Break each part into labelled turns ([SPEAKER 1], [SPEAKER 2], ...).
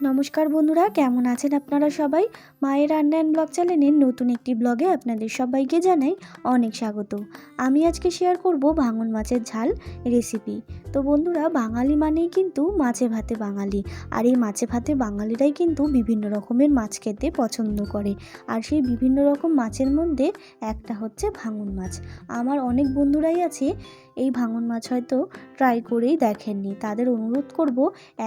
[SPEAKER 1] নমস্কার বন্ধুরা, কেমন আছেন আপনারা সবাই? মায়ের রান্না অ্যান্ড ব্লগ চ্যানেলের নতুন একটি ব্লগে আপনাদের সবাইকে জানাই অনেক স্বাগত। আমি আজকে শেয়ার করব ভাঙন মাছের ঝাল রেসিপি। তো বন্ধুরা, বাঙালি মানেই কিন্তু মাছে ভাতে বাঙালি। আর এই মাছে ভাতে বাঙালিরাই কিন্তু বিভিন্ন রকমের মাছ খেতে পছন্দ করে। আর সেই বিভিন্ন রকম মাছের মধ্যে একটা হচ্ছে ভাঙন মাছ। আমার অনেক বন্ধুরাই আছে এই ভাঙন মাছ হয়তো ট্রাই করেই দেখেননি। তাদের অনুরোধ করব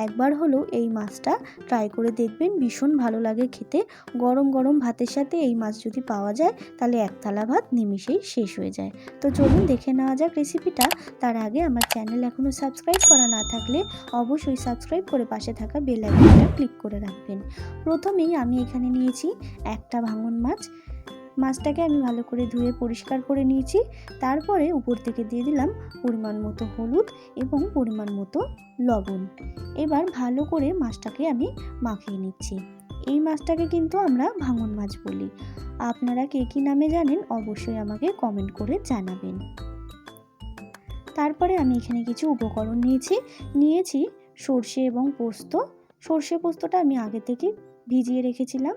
[SPEAKER 1] একবার হলেও এই মাছটা ট্রাই করে দেখবেন, ভীষণ ভালো লাগে খেতে। গরম গরম ভাতের সাথে এই মাছ যদি পাওয়া যায় তাহলে এক থালা ভাত নিমিষেই শেষ হয়ে যায়। তো চলুন দেখে নেওয়া যাক রেসিপিটা। তার আগে আমার চ্যানেল এখনও সাবস্ক্রাইব করা না থাকলে অবশ্যই সাবস্ক্রাইব করে পাশে থাকা বেল আইকনটা ক্লিক করে রাখবেন। প্রথমেই আমি এখানে নিয়েছি একটা ভাঙন মাছ। মাছটাকে আমি ভালো করে ধুয়ে পরিষ্কার করে নিয়েছি। তারপরে উপর থেকে দিয়ে দিলাম পরিমাণ মতো হলুদ এবং পরিমাণ মতো লবণ। এবার ভালো করে মাছটাকে আমি মাখিয়ে নিচ্ছি। এই মাছটাকে কিন্তু আমরা ভাঙন মাছ বলি। আপনারা কে কী নামে জানেন অবশ্যই আমাকে কমেন্ট করে জানাবেন। তারপরে আমি এখানে কিছু উপকরণ নিয়েছি সর্ষে এবং পোস্ত। সর্ষে পোস্তটা আমি আগে থেকে ভিজিয়ে রেখেছিলাম।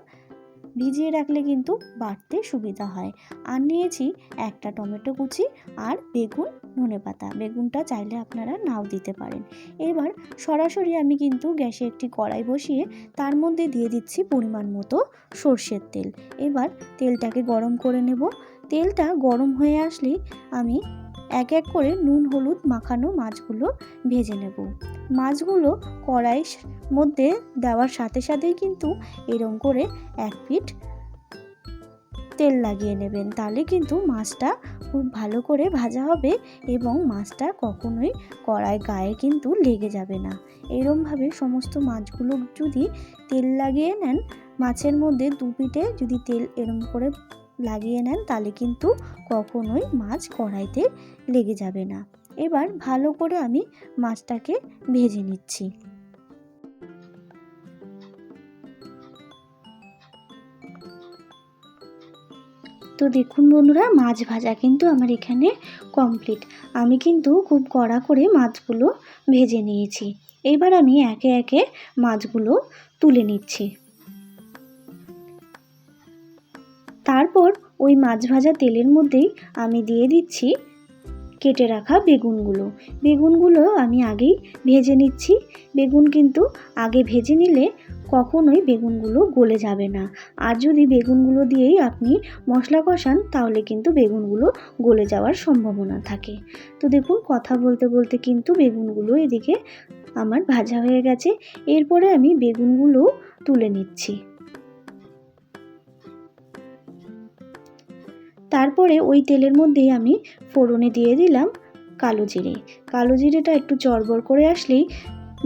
[SPEAKER 1] ভিজিয়ে রাখলে কিন্তু বাটতে সুবিধা হয়। আর নিয়েছি একটা টমেটো কুচি আর বেগুন, ধনেপাতা। বেগুনটা চাইলে আপনারা নাও দিতে পারেন। এবার সরাসরি আমি কিন্তু গ্যাসে একটি কড়াই বসিয়ে তার মধ্যে দিয়ে দিচ্ছি পরিমাণ মতো সর্ষের তেল। এবার তেলটাকে গরম করে নেব। তেলটা গরম হয়ে আসলেই আমি এক এক করে নুন হলুদ মাখানো মাছগুলো ভেজে নেব। মাছগুলো কড়াইয়ের মধ্যে দেওয়ার সাথে সাথেই কিন্তু এরকম করে এক পিঠ তেল লাগিয়ে নেবেন, তাহলে কিন্তু মাছটা খুব ভালো করে ভাজা হবে এবং মাছটা কখনোই কড়াই গায়ে কিন্তু লেগে যাবে না। এরকমভাবে সমস্ত মাছগুলো যদি তেল লাগিয়ে নেন, মাছের মধ্যে দু পিঠে যদি তেল এরকম করে লাগিয়ে নেন তাহলে কিন্তু কখনোই মাছ কড়াইতে লেগে যাবে না। এবার ভালো করে আমি মাছটাকে ভেজে নিচ্ছি। তো দেখুন বন্ধুরা, মাছ ভাজা কিন্তু আমার এখানে কমপ্লিট। আমি কিন্তু খুব কড়া করে মাছগুলো ভেজে নিয়েছি। এবার আমি একে একে মাছগুলো তুলে নিচ্ছি। তারপর ওই মাছ ভাজা তেলের মধ্যেই আমি দিয়ে দিচ্ছি কেটে রাখা বেগুনগুলো আমি আগেই ভেজে নিচ্ছি। বেগুন কিন্তু আগে ভেজে নিলে কখনোই বেগুনগুলো গলে যাবে না। আর যদি বেগুনগুলো দিয়েই আপনি মশলা কষান তাহলে কিন্তু বেগুনগুলো গলে যাওয়ার সম্ভাবনা থাকে। তো দেখুন, কথা বলতে বলতে কিন্তু বেগুনগুলো এদিকে আমার ভাজা হয়ে গেছে। এরপরে আমি বেগুনগুলো তুলে নিচ্ছি। তারপরে ওই তেলের মধ্যেই আমি ফোড়নে দিয়ে দিলাম কালো জিরেটা একটু চড়বড় করে আসলেই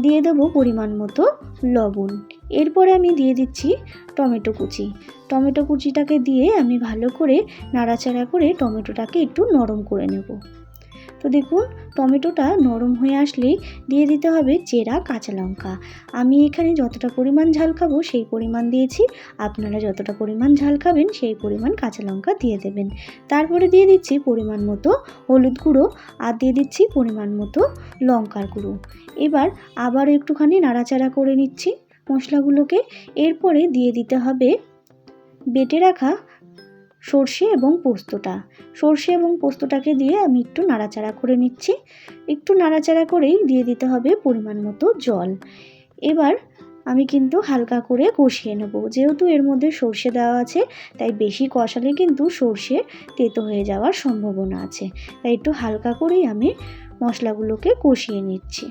[SPEAKER 1] দিয়ে দেবো পরিমাণ মতো লবণ। এরপরে আমি দিয়ে দিচ্ছি টমেটো কুচিটাকে দিয়ে আমি ভালো করে নাড়াচাড়া করে টমেটোটাকে একটু নরম করে নেব। তো দেখুন, টমেটোটা নরম হয়ে আসলেই দিয়ে দিতে হবে চেরা কাঁচা লঙ্কা। আমি এখানে যতটা পরিমাণ ঝাল খাবো সেই পরিমাণ দিয়েছি। আপনারা যতটা পরিমাণ ঝাল খাবেন সেই পরিমাণ কাঁচা লঙ্কা দিয়ে দেবেন। তারপরে দিয়ে দিচ্ছি পরিমাণ মতো হলুদ গুঁড়ো আর দিয়ে দিচ্ছি পরিমাণ মতো লঙ্কার গুঁড়ো। এবার আবারও একটুখানি নাড়াচাড়া করে নিচ্ছি মশলাগুলোকে। এরপরে দিয়ে দিতে হবে বেটে রাখা সর্ষে এবং পোস্তটাকে দিয়ে আমি একটু নাড়াচাড়া করে নিচ্ছি। একটু নাড়াচাড়া করেই দিয়ে দিতে হবে পরিমাণ মতো জল। এবার আমি কিন্তু হালকা করে কষিয়ে নেব। যেহেতু এর মধ্যে সর্ষে দেওয়া আছে তাই বেশি কষালে কিন্তু সর্ষে তেতো হয়ে যাওয়ার সম্ভাবনা আছে। তাই একটু হালকা করেই আমি মশলাগুলোকে কষিয়ে নিচ্ছি।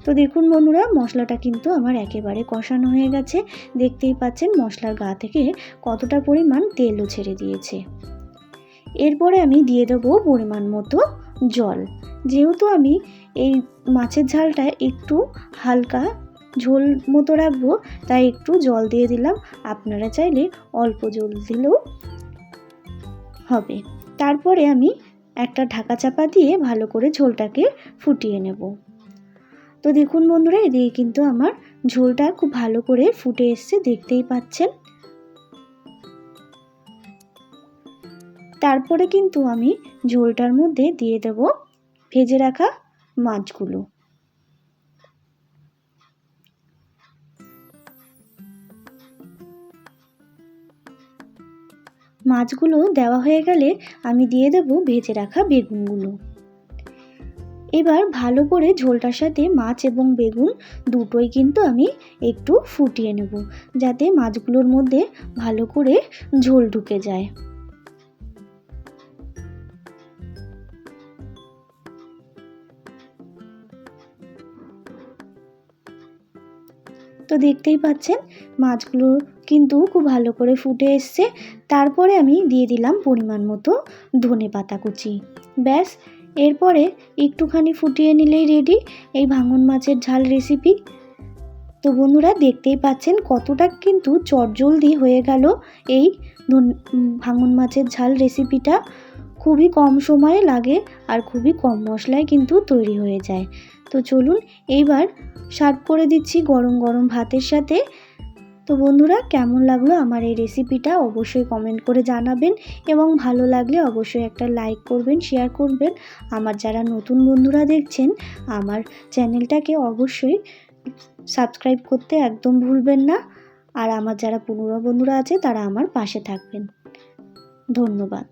[SPEAKER 1] তো দেখুন বন্ধুরা, মশলাটা কিন্তু আমার একেবারে কষানো হয়ে গেছে। দেখতেই পাচ্ছেন মশলার গা থেকে কতটা পরিমাণ তেলও ছেড়ে দিয়েছে। এরপরে আমি দিয়ে দেবো পরিমাণ মতো জল। যেহেতু আমি এই মাছের ঝালটা একটু হালকা ঝোল মতো রাখবো তাই একটু জল দিয়ে দিলাম। আপনারা চাইলে অল্প জল দিলেও হবে। তারপরে আমি একটা ঢাকা চাপা দিয়ে ভালো করে ঝোলটাকে ফুটিয়ে নেব। তো দেখুন বন্ধুরা, এদিকে কিন্তু আমার ঝোলটা খুব ভালো করে ফুটে এসছে, দেখতেই পাচ্ছেন। তারপরে কিন্তু আমি ঝোলটার মধ্যে দিয়ে দেব ভেজে রাখা মাছগুলো। মাছগুলো দেওয়া হয়ে গেলে আমি দিয়ে দেব ভেজে রাখা বেগুনগুলো। এবার ভালো করে ঝোলটার সাথে মাছ এবং বেগুন দুটোই কিন্তু আমি একটু ফুটিয়ে নেব, যাতে মাছগুলোর মধ্যে ভালো করে ঝোল ঢুকে যায়। তো দেখতেই পাচ্ছেন মাছগুলো কিন্তু খুব ভালো করে ফুটে এসছে। তারপরে আমি দিয়ে দিলাম পরিমাণ মতো ধনেপাতা কুচি। ব্যাস, এরপরে একটুখানি ফুটিয়ে নিলেই রেডি এই ভাঙন মাছের ঝাল রেসিপি। তো বন্ধুরা দেখতেই পাচ্ছেন কতটা কিন্তু চটজলদি হয়ে গেল এই ভাঙন মাছের ঝাল রেসিপিটা। খুবই কম সময়ে লাগে আর খুবই কম মশলায় কিন্তু তৈরি হয়ে যায়। তো চলুন এইবার সার্ভ করে দিচ্ছি গরম গরম ভাতের সাথে। তো বন্ধুরা কেমন লাগলো আমার এই রেসিপিটা অবশ্যই কমেন্ট করে জানাবেন, এবং ভালো লাগলে অবশ্যই একটা লাইক করবেন, শেয়ার করবেন। আমার যারা নতুন বন্ধুরা দেখছেন আমার চ্যানেলটাকে অবশ্যই সাবস্ক্রাইব করতে একদম ভুলবেন না। আর আমার যারা পুরনো বন্ধুরা আছে তারা আমার পাশে থাকবেন। ধন্যবাদ।